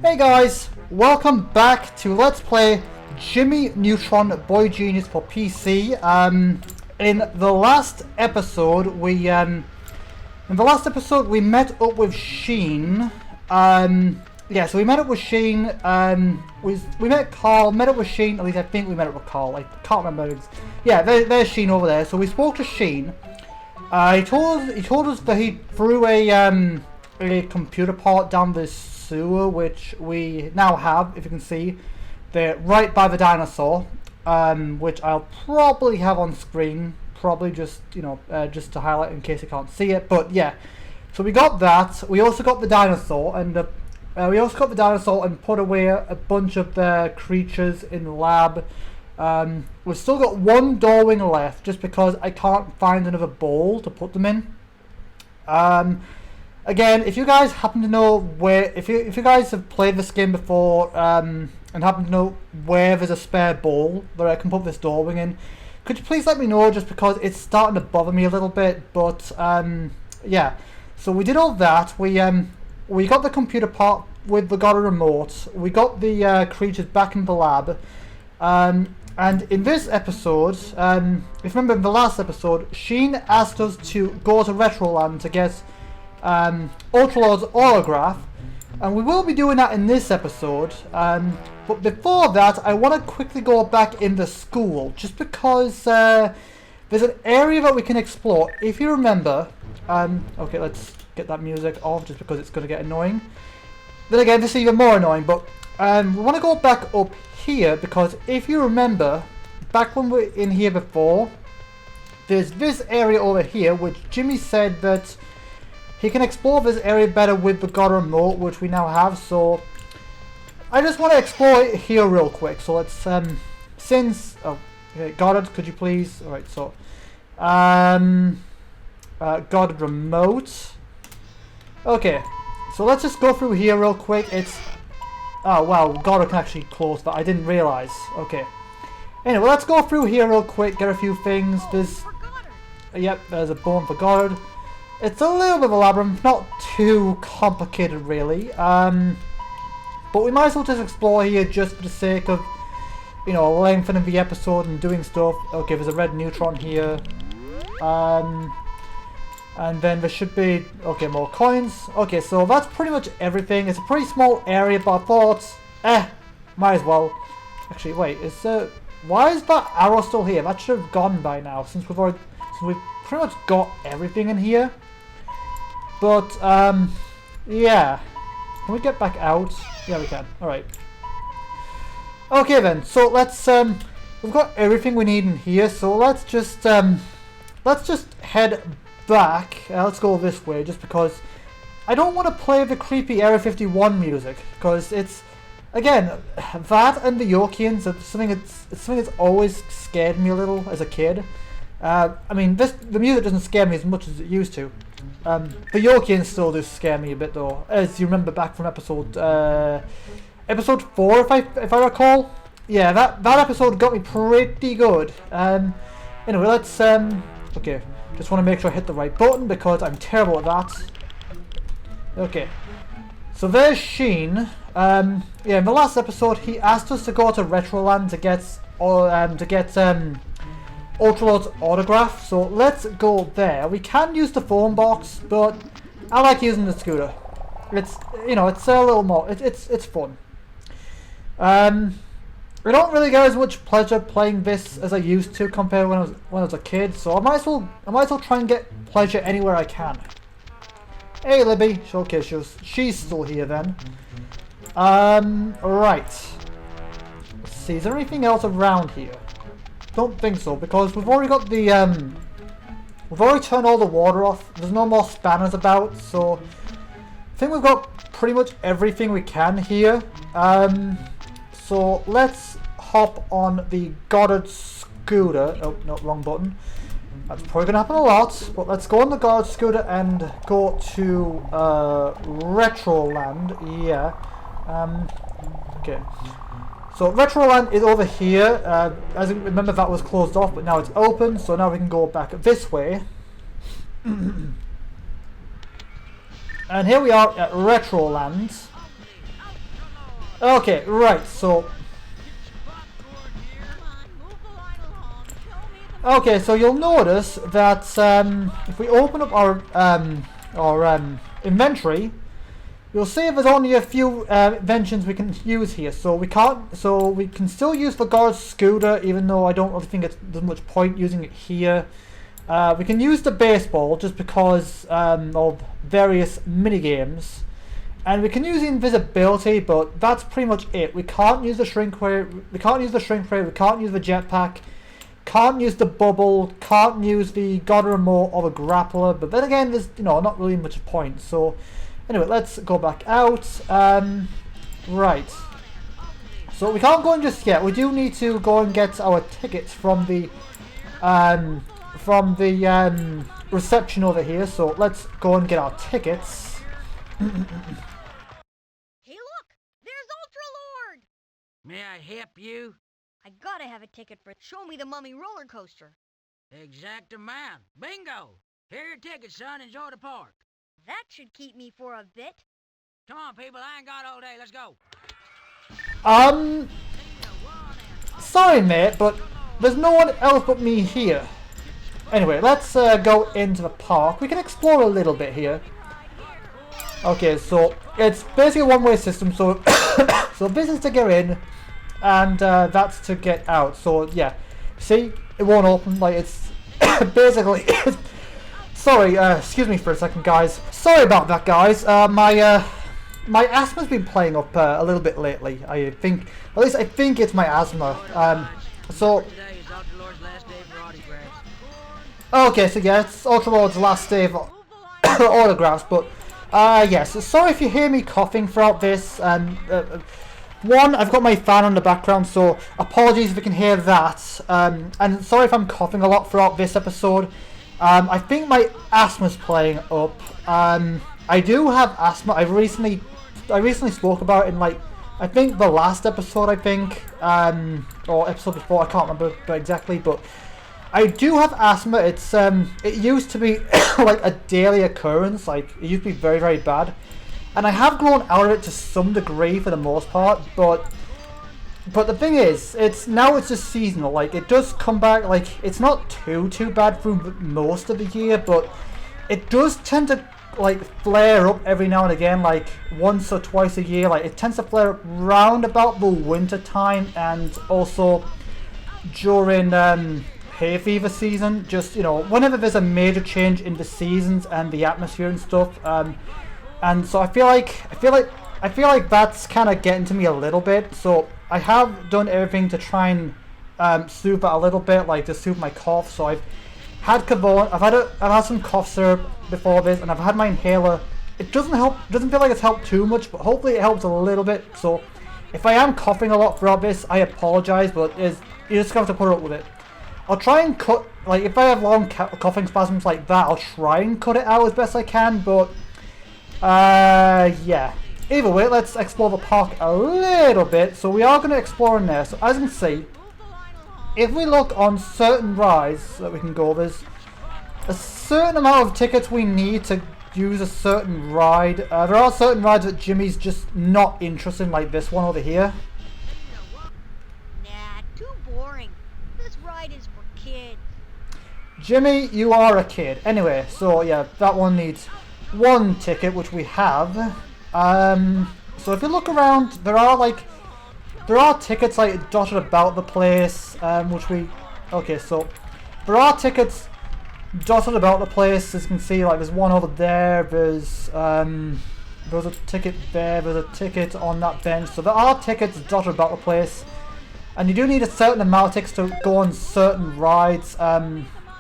Hey guys, welcome back to Let's Play Jimmy Neutron Boy Genius for PC. In the last episode, we met up with Sheen. So we met up with Sheen. We met Carl. Met up with Sheen. At least I think we met up with Carl. I can't remember. Yeah, there's Sheen over there. So we spoke to Sheen. He told us that he threw a computer part down this sewer, which we now have. If you can see, they're right by the dinosaur, which I'll probably have on screen, probably just just to highlight in case you can't see it. But yeah, so we got that. We also got the dinosaur, and put away a bunch of the creatures in the lab. We've still got one doorway left, just because I can't find another bowl to put them in. Again, if you guys happen to know where, if you guys have played this game before, and happen to know where there's a spare bowl that I can put this doorway in, could you please let me know, just because it's starting to bother me a little bit. But yeah, so we did all that. We got the computer part with the Goddard remote. We got the creatures back in the lab. And in this episode, if you remember in the last episode, Sheen asked us to go to Retroland to get Ultralord's autograph, and we will be doing that in this episode. But before that, I want to quickly go back in the school, just because there's an area that we can explore. If you remember, okay, let's get that music off, just because it's going to get annoying. Then again, this is even more annoying, but we want to go back up here, because if you remember, back when we were in here before, there's this area over here, which Jimmy said that he can explore this area better with the Goddard remote, which we now have. So I just want to explore it here real quick. So let's okay, Goddard, could you please? All right, so Goddard remote. Okay, so let's just go through here real quick. Oh wow, Goddard can actually close that. I didn't realize. Okay. Anyway, let's go through here real quick. Get a few things. There's a bone for Goddard. It's a little bit of a labyrinth, not too complicated really, but we might as well just explore here just for the sake of, lengthening the episode and doing stuff. Okay, there's a red Neutron here, and then there should be, okay, more coins. Okay, so that's pretty much everything. It's a pretty small area, but I thought, might as well. Actually, wait, why is that arrow still here? That should have gone by now, since we've pretty much got everything in here. But, yeah. Can we get back out? Yeah, we can. Alright. Okay then, so let's, we've got everything we need in here, so let's just head back. Let's go this way, just because I don't want to play the creepy Area 51 music, because it's, again, that and the Yorkians are something that's always scared me a little as a kid. I mean, the music doesn't scare me as much as it used to. The Yorkians still do scare me a bit though, as you remember back from episode 4, if I recall. Yeah, that episode got me pretty good. Anyway, let's okay, just want to make sure I hit the right button, because I'm terrible at that. Okay, so there's Sheen. Yeah, in the last episode he asked us to go to Retroland to get Ultralord's autograph, so let's go there. We can use the phone box, but I like using the scooter. It's it's a little more. It's fun. I don't really get as much pleasure playing this as I used to compared when I was a kid. So I might as well try and get pleasure anywhere I can. Hey Libby, okay, she's still here then. Right. Let's see. Is there anything else around here? Don't think so, because we've already got the we've already turned all the water off. There's no more spanners about, so I think we've got pretty much everything we can here. So let's hop on the Goddard scooter. Oh no, wrong button. That's probably gonna happen a lot, but let's go on the Goddard scooter and go to Retroland. Yeah. Okay. So Retroland is over here. As you remember, that was closed off, but now it's open. So now we can go back this way. And here we are at Retroland. Okay, right, so... Okay, so you'll notice that if we open up our inventory, you'll see there's only a few inventions we can use here. So we can't. So we can still use the guard's scooter, even though I don't really think there's much point using it here. We can use the baseball just because of various mini games, and we can use the invisibility, but that's pretty much it. We can't use the shrink ray. We can't use the shrink ray. We can't use the jetpack. Can't use the bubble, can't use the God remote or the grappler, but then again, there's not really much point. So anyway, let's go back out. Right. So we can't go in just yet. We do need to go and get our tickets from the reception over here. So let's go and get our tickets. Hey, look! There's Ultralord! May I help you? I gotta have a ticket for Show Me the Mummy roller coaster. Exact amount. Bingo! Here are your tickets, son. Enjoy the park. That should keep me for a bit. Come on, people. I ain't got all day. Let's go. Sorry, mate, but there's no one else but me here. Anyway, let's go into the park. We can explore a little bit here. Okay, so it's basically a one-way system. So, so this is to get in. And that's to get out. So yeah, see, it won't open. Like it's basically. Sorry, excuse me for a second, guys. Sorry about that, guys. My asthma's been playing up a little bit lately. I think, at least I think it's my asthma. So. Okay, so yeah, it's Ultralord's last day of autographs, but yes. So sorry if you hear me coughing throughout this. One, I've got my fan on the background, so apologies if you can hear that. And sorry if I'm coughing a lot throughout this episode. I think my asthma's playing up. I do have asthma. I recently spoke about it in I think the last episode. Or episode before. I can't remember exactly, but I do have asthma. It's it used to be like a daily occurrence. Like it used to be very, very bad. And I have grown out of it to some degree for the most part, but the thing is, it's just seasonal. Like it does come back. Like it's not too bad through most of the year, but it does tend to flare up every now and again, like once or twice a year. Like it tends to flare up round about the winter time, and also during hay fever season. Just whenever there's a major change in the seasons and the atmosphere and stuff. And so I feel like that's kind of getting to me a little bit. So I have done everything to try and soothe it a little bit, like to soothe my cough. So I've had Kavon, I've had some cough syrup before this, and I've had my inhaler. It doesn't feel like it's helped too much, but hopefully it helps a little bit. So if I am coughing a lot throughout this, I apologize, but you just have to put up with it. I'll try and cut, if I have long coughing spasms like that, I'll try and cut it out as best I can, but yeah. Either way, let's explore the park a little bit. So we are going to explore in there. So as you can see, if we look on certain rides that we can go, there's a certain amount of tickets we need to use a certain ride. There are certain rides that Jimmy's just not interested in, like this one over here. Nah, too boring. This ride is for kids. Jimmy, you are a kid. Anyway, so yeah, that one needs one ticket, which we have. So if you look around, there are tickets dotted about the place, so there are tickets dotted about the place. As you can see, there's one over there, there's a ticket there, there's a ticket on that bench. So there are tickets dotted about the place, and you do need a certain amount of tickets to go on certain rides.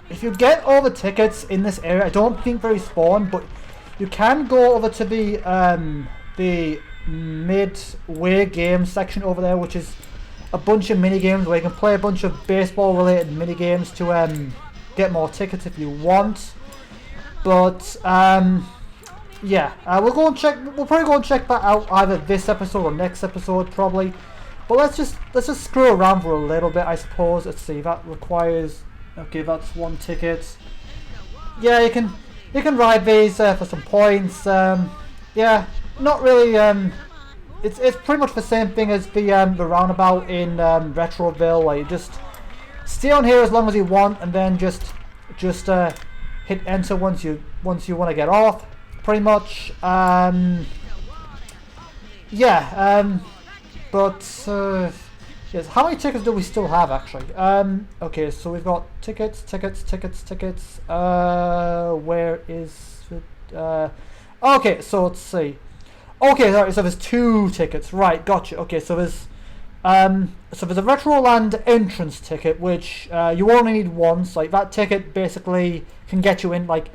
If you get all the tickets in this area, I don't think they respawn, but you can go over to the midway games section over there, which is a bunch of mini games where you can play a bunch of baseball related mini games to get more tickets if you want. But yeah, we'll probably go and check that out either this episode or next episode probably. But let's just screw around for a little bit, I suppose. Let's see, that requires, okay, that's one ticket. Yeah, you can ride these for some points. Yeah, not really it's pretty much the same thing as the roundabout in Retroville. Like, you just stay on here as long as you want, and then just hit enter once you want to get off. Pretty much. Yeah. But yes. How many tickets do we still have actually? Okay. So we've got tickets. Where is it? Okay. So let's see. Okay, sorry, so there's 2 tickets, right, gotcha. Okay, so there's a Retroland entrance ticket, which you only need once. Like, that ticket basically can get you in, like,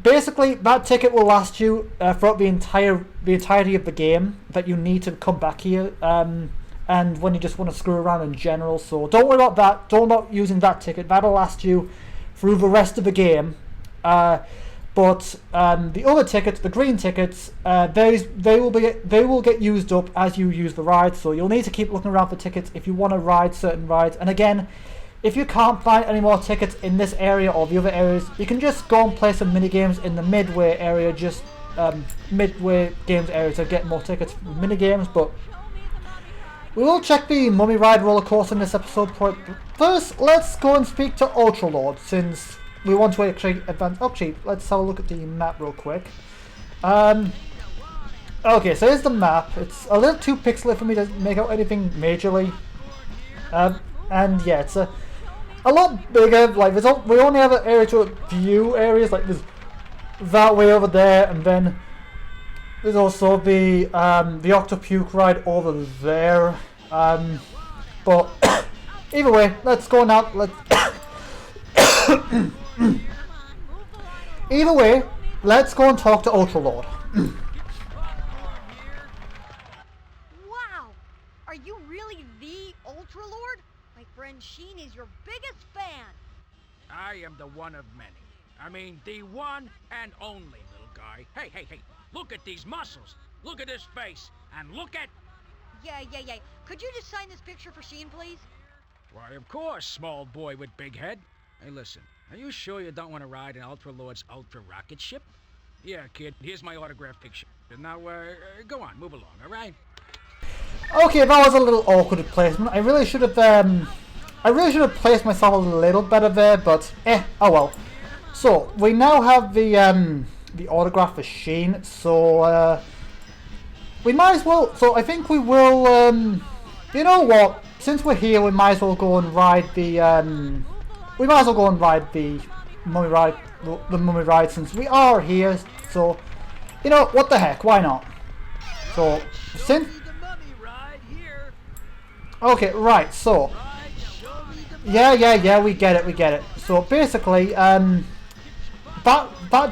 basically that ticket will last you throughout the entirety of the game, that you need to come back here, and when you just want to screw around in general. So don't worry about that, don't about using that ticket, that'll last you through the rest of the game. But the other tickets, the green tickets, they will get used up as you use the ride. So you'll need to keep looking around for tickets if you want to ride certain rides. And again, if you can't find any more tickets in this area or the other areas, you can just go and play some mini games in the midway area, just midway games area to get more tickets for mini games. But we will check the Mummy Ride roller coaster in this episode. First, let's go and speak to Ultra Lord, since we want to actually advance. Actually, let's have a look at the map real quick. Okay, so here's the map. It's a little too pixely for me to make out anything majorly. And yeah, it's a lot bigger. Like, we only have an area to view areas. Like, there's that way over there, and then there's also the Octopuke ride over there. But either way, let's go now. Either way, let's go and talk to Ultra Lord. Wow! Are you really the Ultra Lord? My friend Sheen is your biggest fan. I am the one of many. I mean, the one and only, little guy. Hey, look at these muscles. Look at this face. And look at... Yeah. Could you just sign this picture for Sheen, please? Why, of course, small boy with big head. Hey, listen. Are you sure you don't want to ride an Ultra Lord's Ultra Rocket ship? Yeah, kid. Here's my autograph picture. Now, go on. Move along, all right? Okay, that was a little awkward placement. I really should have placed myself a little better there, but oh well. So we now have the autograph for Sheen. So we might as well. So I think we will. You know what? Since we're here, we might as well go and ride the. We might as well go and ride the Mummy Ride. The Mummy Ride, since we are here. So you know what the heck? Why not? So since. Okay, right, so yeah, we get it. So basically, that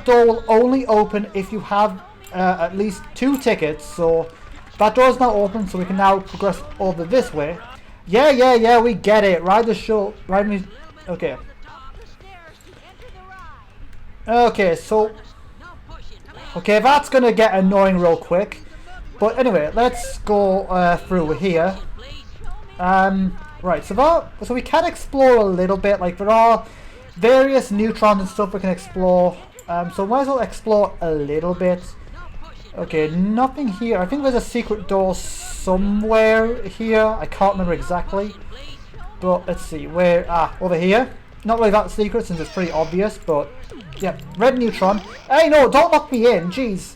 door will only open if you have at least 2 tickets. So that door is now open, so we can now progress over this way. Yeah, we get it. Ride the show, ride me. Okay. Okay, so that's gonna get annoying real quick. But anyway, let's go through here. Right, so we can explore a little bit. Like, there are various neutrons and stuff we can explore. So might as well explore a little bit. Okay, nothing here. I think there's a secret door somewhere here. I can't remember exactly. But let's see, where? Over here. Not really that secret since it's pretty obvious, but yeah, red neutron. Hey, no, don't lock me in, jeez.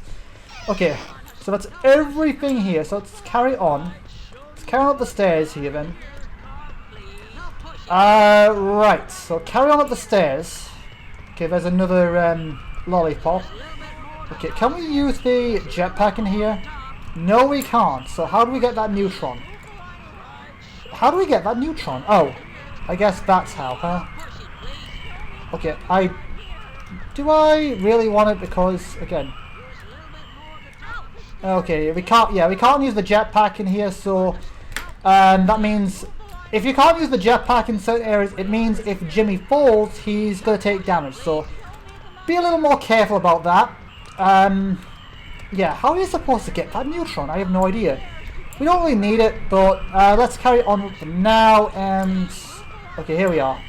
Okay, so that's everything here. So let's carry on. Carry on up the stairs here then. Right, so carry on up the stairs. Okay, there's another lollipop. Okay, can we use the jetpack in here? No, we can't. So how do we get that neutron? Oh, I guess that's how, huh? Okay, do I really want it? Because again, okay, we can't use the jetpack in here. So that means if you can't use the jetpack in certain areas, it means if Jimmy falls, he's gonna take damage. So be a little more careful about that. Yeah, how are you supposed to get that neutron? I have no idea. We don't really need it, but let's carry on with them now. And okay, here we are.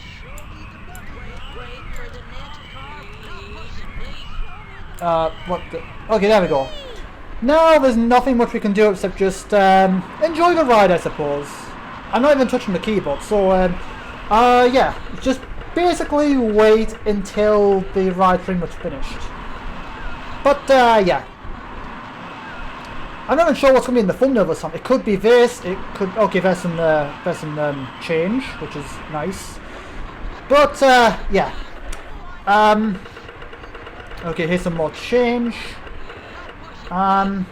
Okay, there we go. No, there's nothing much we can do except just enjoy the ride, I suppose. I'm not even touching the keyboard, so yeah, just basically wait until the ride's pretty much finished. But yeah, I'm not even sure what's going to be in the thumbnail or something. It could be this. It could there's some change, which is nice. But yeah, okay, here's some more change. Yeah,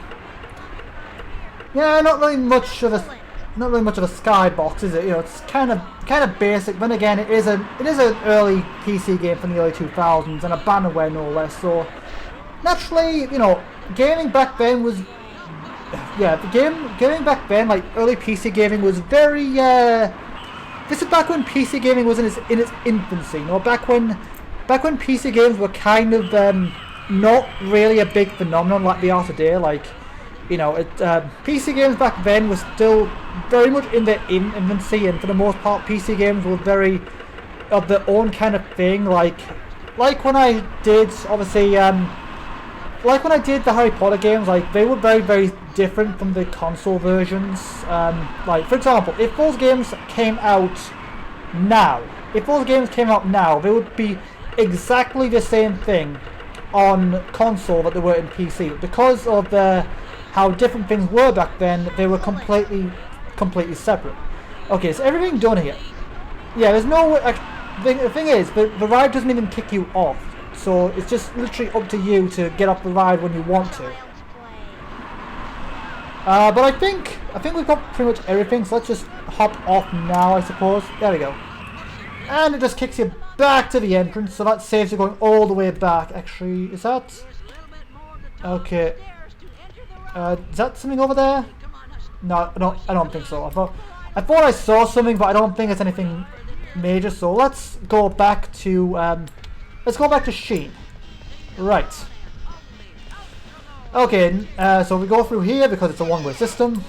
not really much of a skybox, is it? You know, it's kind of basic. Then again, it is an early PC game from the early 2000s and a Bannerware no less. So naturally, you know, gaming back then was gaming back then, like early PC gaming was very. This is back when PC gaming was in its infancy. You know, back when PC games were kind of not really a big phenomenon like they are today. Like, you know, PC games back then were still very much in their infancy, and for the most part, PC games were very of their own kind of thing. Like when I did, obviously, like when I did the Harry Potter games, like they were very, very different from the console versions. Like, for example, if those games came out now, they would be exactly the same thing on console that they were in PC. Because of how different things were back then, they were completely separate. Okay, so everything done here. Yeah, there's no... The thing is, the ride doesn't even kick you off. So it's just literally up to you to get off the ride when you want to. But I think we've got pretty much everything, so let's just hop off now, I suppose. There we go. And it just kicks you back to the entrance, so that saves you going all the way back. Actually, is that... Okay. Is that something over there? No, I don't think so. I thought I saw something, but I don't think it's anything major, so let's go back to... Sheen. Right. Okay, so we go through here because it's a one-way system.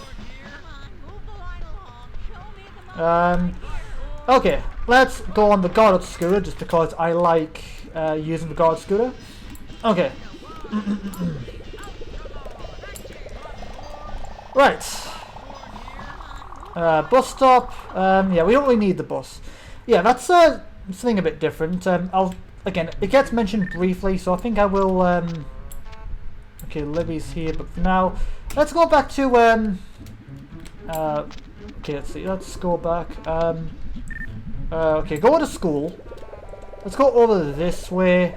Okay, let's go on the guarded scooter just because I like using the guarded scooter. Okay. Right. Bus stop. Yeah, we don't really need the bus. Yeah, that's something a bit different. Again, it gets mentioned briefly, so I think I will... Okay, Libby's here, but for now, let's go back to... okay, let's see, let's go back. Okay, go to school. Let's go over this way.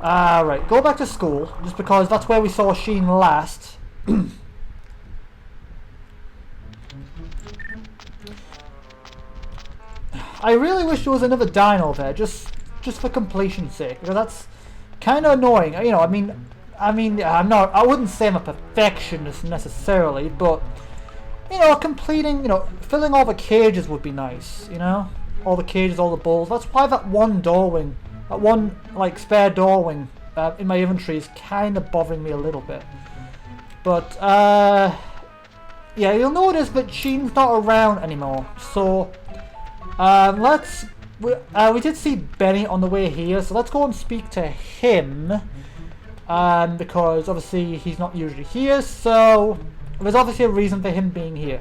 Right, go back to school, just because that's where we saw Sheen last. I really wish there was another dino there, just for completion's sake, because that's kind of annoying. You know, I mean, I wouldn't say I'm a perfectionist necessarily, but you know, filling all the cages would be nice. You know, all the cages, all the balls. That's why that one door wing, that one like spare door wing in my inventory is kind of bothering me a little bit. But yeah, you'll notice that Sheen's not around anymore, so. We did see Benny on the way here, so let's go and speak to him. Because obviously he's not usually here, so there's obviously a reason for him being here.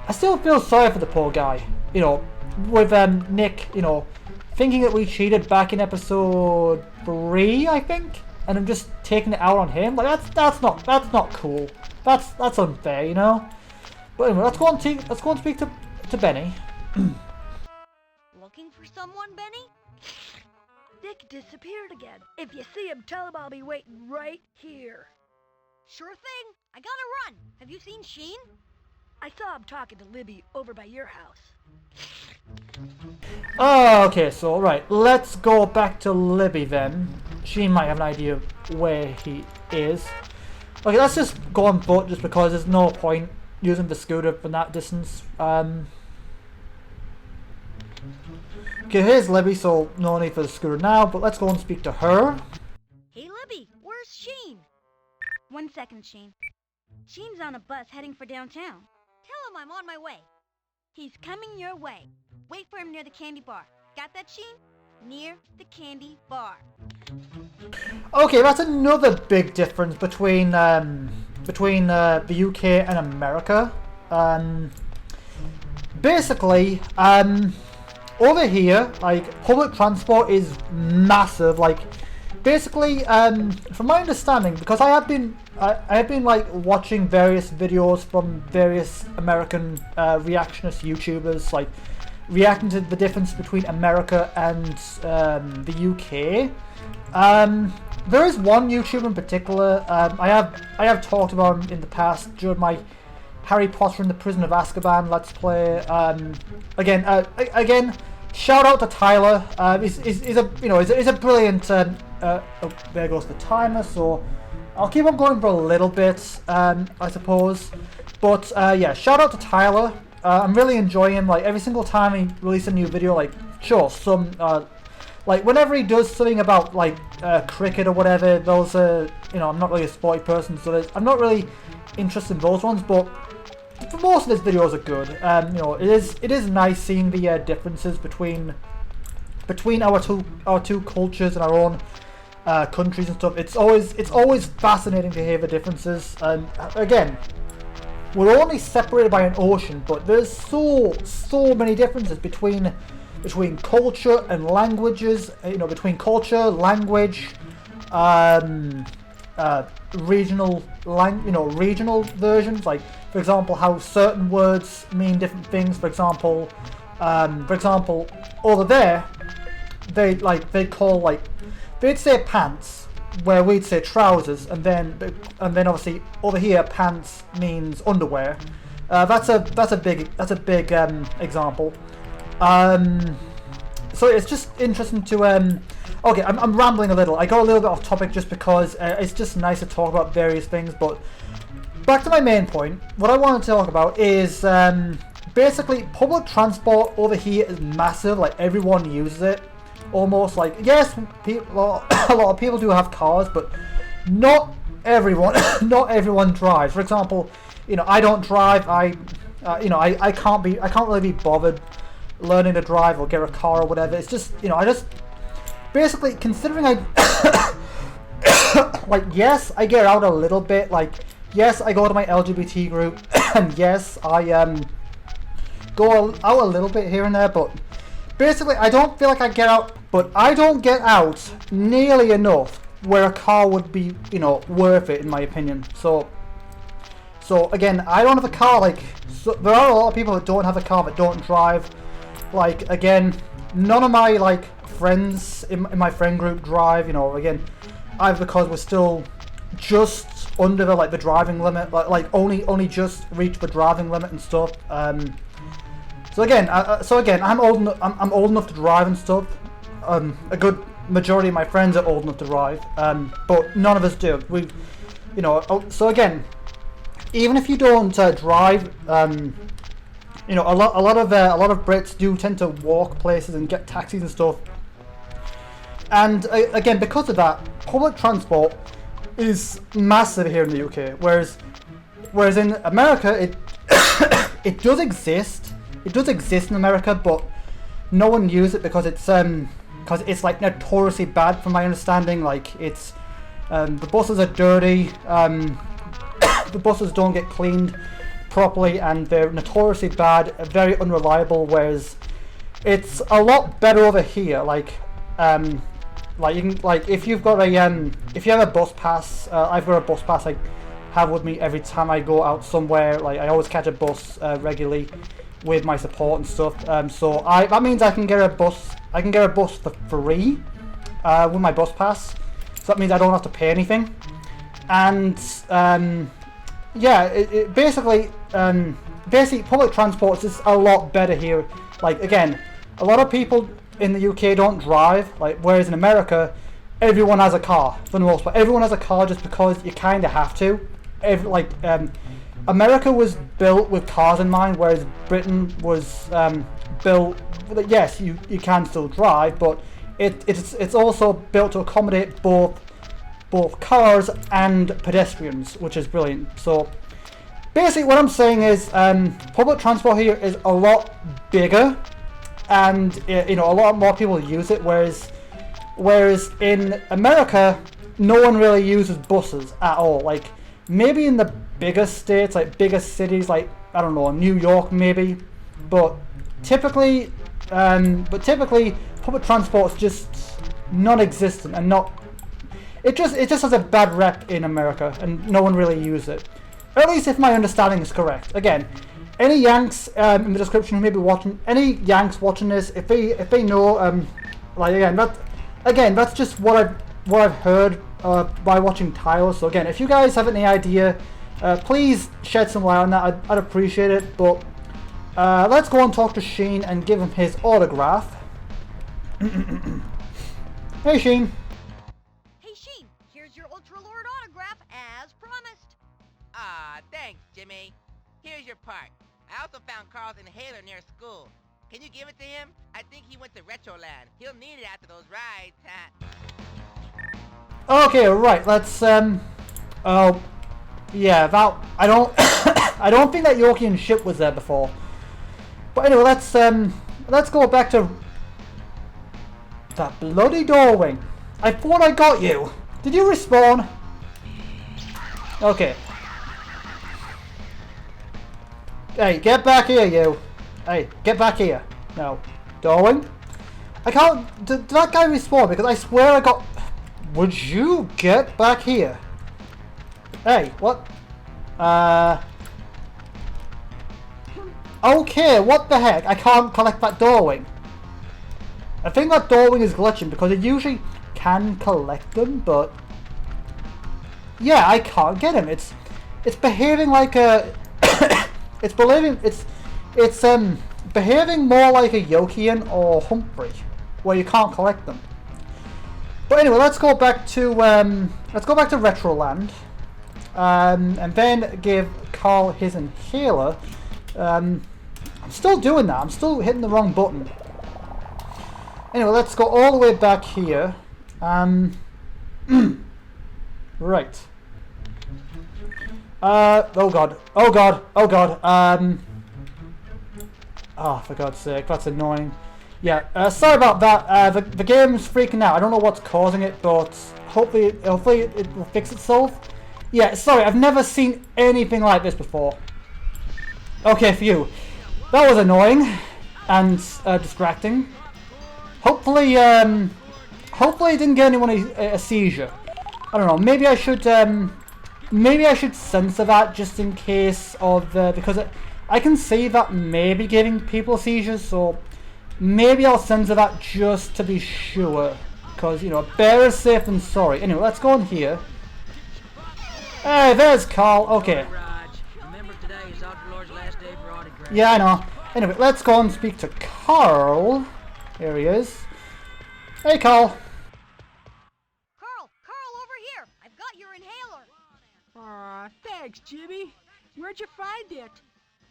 I still feel sorry for the poor guy, you know, with Nick, you know, thinking that we cheated back in episode 3, I think, and I'm just taking it out on him. Like that's not cool. That's unfair, you know. But anyway, let's go and speak to Benny. Looking for someone, Benny? Nick disappeared again. If you see him, tell him I'll be waiting right here. Sure thing. I gotta run. Have you seen Sheen? I saw him talking to Libby over by your house. Oh, okay, so right, let's go back to Libby then. She might have an idea of where he is. Okay, let's just go on foot just because there's no point using the scooter from that distance. Okay, here's Libby, so no need for the scooter now, but let's go and speak to her. Hey Libby, where's Sheen? 1 second, Sheen. Sheen's on a bus heading for downtown. Tell him I'm on my way. He's coming your way. Wait for him near the candy bar. Got that, Sheen? Near the candy bar. Okay, that's another big difference between the UK and America. Basically, over here, like, public transport is massive. Like, basically, from my understanding, because I have been like watching various videos from various American reactionist YouTubers, like reacting to the difference between America and the UK. There is one YouTuber in particular I have talked about him in the past during my Harry Potter and the Prison of Azkaban Let's Play. Again, shout out to Tyler. He's a brilliant. Oh, there goes the timer. So I'll keep on going for a little bit, I suppose. But yeah, shout out to Tyler. I'm really enjoying him. Like every single time he releases a new video, like sure, some like whenever he does something about like cricket or whatever, those I'm not really a sporty person, so I'm not really interested in those ones. But for most of his videos are good. It is nice seeing the differences between our two cultures and our own countries and stuff. It's always fascinating to hear the differences. And again, we're only separated by an ocean, but there's so many differences between culture and languages. Between culture, language, regional versions. Like for example, how certain words mean different things. For example, over there, they'd say pants, where we'd say trousers, and then obviously over here pants means underwear. That's a big example. So it's just interesting to okay, I'm rambling a little. I got a little bit off topic just because it's just nice to talk about various things. But back to my main point. What I want to talk about is basically public transport over here is massive. Like everyone uses it. Almost like yes, a lot of people do have cars, but not everyone. Not everyone drives. For example, I don't drive. I can't really be bothered learning to drive or get a car or whatever. It's just I just basically considering like yes, I get out a little bit. Like yes, I go to my LGBT group, and yes, I go out a little bit here and there, but basically I don't feel like I get out. But I don't get out nearly enough where a car would be, worth it in my opinion. So again, I don't have a car. Like, there are a lot of people that don't have a car that don't drive. Like, again, none of my friends in my friend group drive. Again, either because we're still just under the driving limit, like only just reach the driving limit and stuff. So again, I'm old enough to drive and stuff. A good majority of my friends are old enough to drive, but none of us do. So again, even if you don't drive, a lot of Brits do tend to walk places and get taxis and stuff. And again, because of that, public transport is massive here in the UK. Whereas in America, it does exist. It does exist in America, but no one uses it because it's like notoriously bad, from my understanding. Like it's the buses are dirty, the buses don't get cleaned properly, and they're notoriously bad, very unreliable. Whereas it's a lot better over here. Like you can, if you've got if you have a bus pass, I've got a bus pass I have with me every time I go out somewhere. Like I always catch a bus regularly with my support and stuff. So that means I can get a bus. I can get a bus for free with my bus pass. So that means I don't have to pay anything. And basically public transport is a lot better here. Like again, a lot of people in the UK don't drive. Like whereas in America, everyone has a car for the most part. Everyone has a car just because you kind of have to. America was built with cars in mind, whereas Britain was built. Yes, you can still drive, but it's also built to accommodate both cars and pedestrians, which is brilliant. So basically, what I'm saying is, public transport here is a lot bigger, and a lot more people use it. Whereas Whereas in America, no one really uses buses at all. Like, maybe in the bigger states, like bigger cities, like, I don't know, New York maybe. But typically, public transport is just non-existent and not... It just has a bad rep in America, and no one really uses it. At least if my understanding is correct. Again, any Yanks in the description who may be watching, any Yanks watching this, if they know, like again, that's just what I've heard by watching Tyler. So again, if you guys have any idea, please shed some light on that. I'd appreciate it. But let's go and talk to Sheen and give him his autograph. Hey Sheen. Hey Sheen, here's your Ultra Lord autograph as promised. Ah, thanks, Jimmy. Here's your part. I also found Carl's inhaler near school. Can you give it to him? I think he went to Retroland. He'll need it after those rides. Okay, right. Let's oh, yeah. That I don't I don't think that Yorkian ship was there before. But anyway, let's go back to that bloody doorway. I thought I got you. Did you respawn? Okay. Hey, get back here, you. Hey, get back here. No. Darwin? I can't... Did that guy respawn? Because I swear I got... Would you get back here? Hey, what? Okay, what the heck? I can't collect that doorwing. I think that doorwing is glitching because it usually can collect them, but... Yeah, I can't get him. It's behaving like a... It's behaving more like a Yokian or Humphrey, where you can't collect them. But anyway, let's go back to Retroland, and then give Carl his inhaler. I'm still doing that. I'm still hitting the wrong button. Anyway, let's go all the way back here. Right. Oh god. Oh god. Oh god. Oh, for God's sake, that's annoying. Yeah, sorry about that. The game's freaking out. I don't know what's causing it, but hopefully it will fix itself. Yeah, sorry, I've never seen anything like this before. Okay, phew. That was annoying and distracting. Hopefully it didn't get anyone a seizure. I don't know. Maybe I should censor that just in case of because I can see that maybe giving people seizures, so maybe I'll censor that just to be sure. Because, you know, better safe than sorry. Anyway, let's go in here. Hey, there's Carl. Okay. Remember today is Ultra Lord's last day for autographs. Yeah, I know. Anyway, let's go and speak to Carl. Here he is. Hey, Carl. Carl, over here. I've got your inhaler. Aw, thanks, Jimmy. Where'd you find it?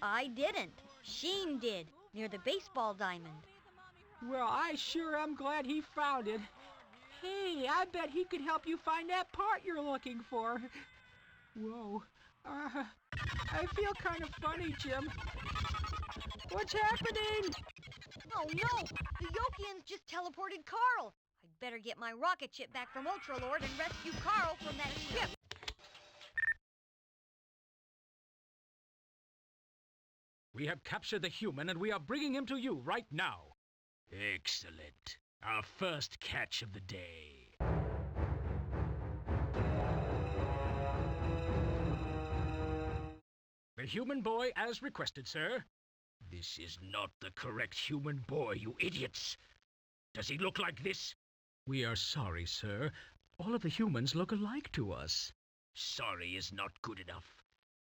I didn't. Sheen did, near the baseball diamond. Well, I sure am glad he found it. Hey, I bet he could help you find that part you're looking for. Whoa. I feel kind of funny, Jim. What's happening? Oh no! The Yokians just teleported Carl! I'd better get my rocket ship back from Ultra Lord and rescue Carl from that ship! We have captured the human and we are bringing him to you right now. Excellent. Our first catch of the day. The human boy as requested, sir. This is not the correct human boy, you idiots. Does he look like this? We are sorry, sir. All of the humans look alike to us. Sorry is not good enough.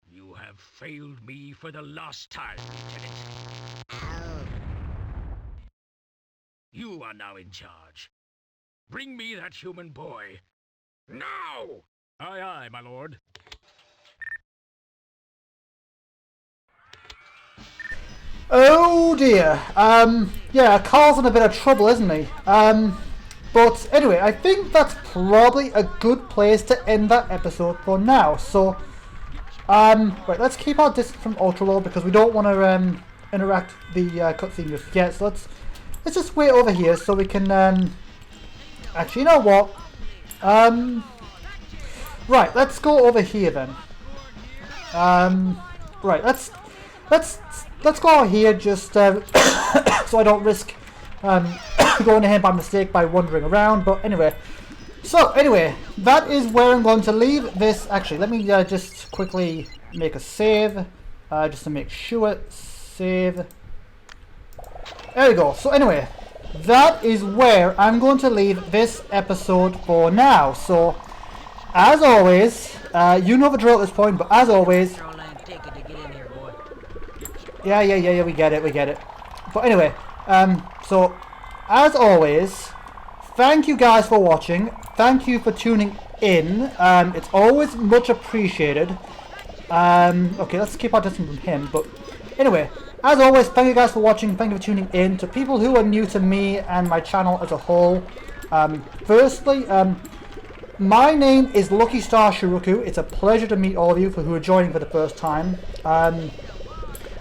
You have failed me for the last time, Lieutenant. You are now in charge. Bring me that human boy. Now! Aye, aye, my lord. Oh dear. Yeah, Carl's in a bit of trouble, isn't he? But anyway, I think that's probably a good place to end that episode for now. So, right, let's keep our distance from Ultra Lord because we don't want to interact the cutscene just yet. So let's just wait over here so we can Actually, you know what? Right, let's go over here then. Right, let's go over here just so I don't risk going ahead by mistake by wandering around. But anyway, that is where I'm going to leave this. Actually, let me just quickly make a save, just to make sure. Save. There we go. So anyway, that is where I'm going to leave this episode for now. So, as always, you know the drill at this point, but as always... Yeah, we get it. But anyway, so, as always, thank you guys for watching. Thank you for tuning in. It's always much appreciated. Okay, let's keep our distance from him, but anyway, as always, thank you guys for watching, thank you for tuning in. To people who are new to me and my channel as a whole, firstly, my name is Lucky Star Shi-Roku. It's a pleasure to meet all of you who are joining for the first time.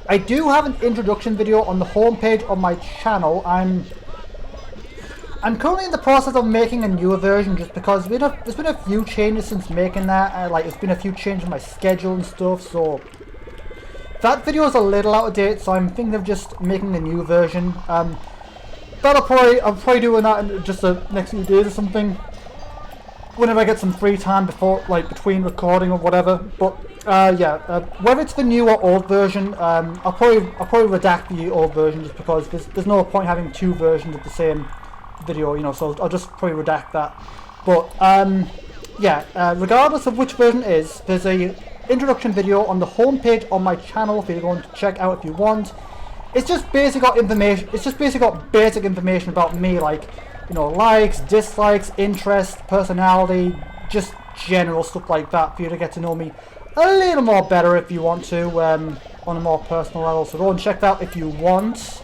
I do have an introduction video on the homepage of my channel. I'm currently in the process of making a newer version just because there's been a few changes since making that. There's been a few changes in my schedule and stuff, so that video is a little out of date, so I'm thinking of just making a new version. I'll probably doing that in just the next few days or something, whenever I get some free time between recording or whatever. But whether it's the new or old version, I'll probably redact the old version just because there's no point having two versions of the same video, you know. So I'll just probably redact that. But regardless of which version it is, there's a introduction video on the homepage on my channel for you to go and check out if you want. It's just basically got information. It's just basically got basic information about me, like, you know, likes, dislikes, interest, personality, just general stuff like that for you to get to know me a little more better if you want to, on a more personal level. So go and check that out if you want. So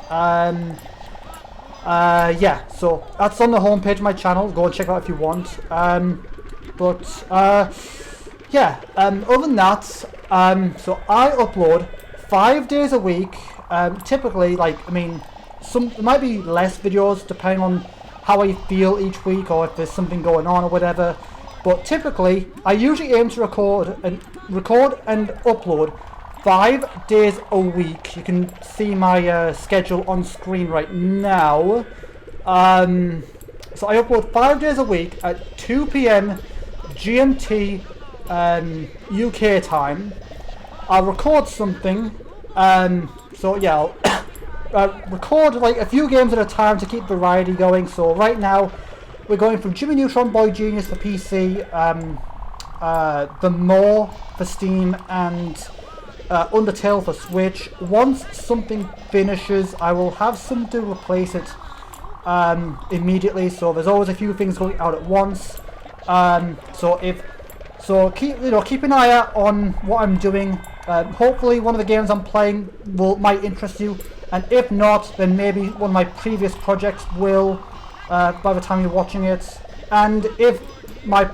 that's on the homepage of my channel. Go and check it out if you want. Other than that, so I upload 5 days a week. Typically, there might be less videos depending on how I feel each week or if there's something going on or whatever. But typically, I usually aim to record and upload 5 days a week. You can see my schedule on screen right now. So I upload 5 days a week at 2 PM GMT UK time. I'll record something. I'll record like a few games at a time to keep variety going. So right now we're going from Jimmy Neutron Boy Genius for PC, The More for Steam, and Undertale for Switch. Once something finishes, I will have something to replace it immediately. So there's always a few things going out at once. Keep an eye out on what I'm doing. Hopefully one of the games I'm playing might interest you, and if not, then maybe one of my previous projects will, by the time you're watching it. And if my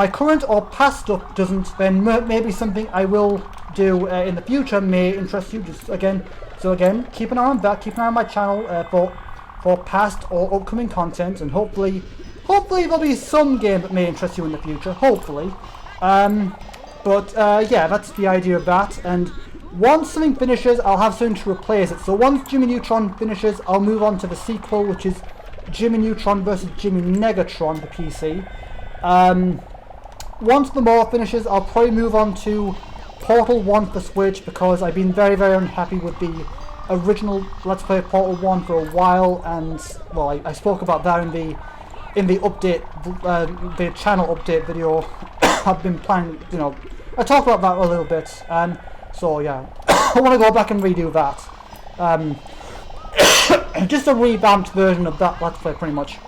current or past stuff doesn't, then maybe something I will do in the future may interest you. So again, keep an eye on that. Keep an eye on my channel for past or upcoming content, and hopefully there'll be some game that may interest you in the future. Hopefully. That's the idea of that. And once something finishes, I'll have something to replace it. So once Jimmy Neutron finishes, I'll move on to the sequel, which is Jimmy Neutron versus Jimmy Negatron for PC. Once The More finishes, I'll probably move on to Portal 1 for Switch, because I've been very, very unhappy with the original Let's Play Portal 1 for a while, and well, I spoke about that in the update, the channel update video. I've been planning, I talked about that a little bit, I want to go back and redo that. Just a revamped version of that Let's Play, pretty much.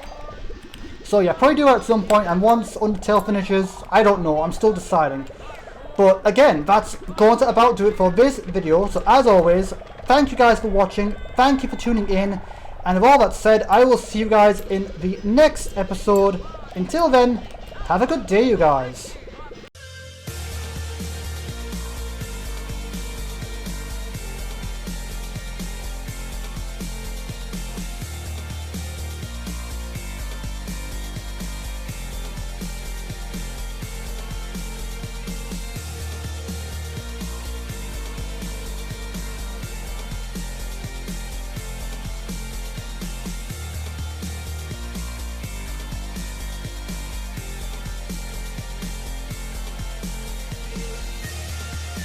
So yeah, probably do it at some point, and once Undertale finishes, I don't know, I'm still deciding. But again, that's going to about do it for this video. So as always, thank you guys for watching, thank you for tuning in, and with all that said, I will see you guys in the next episode. Until then, have a good day, you guys.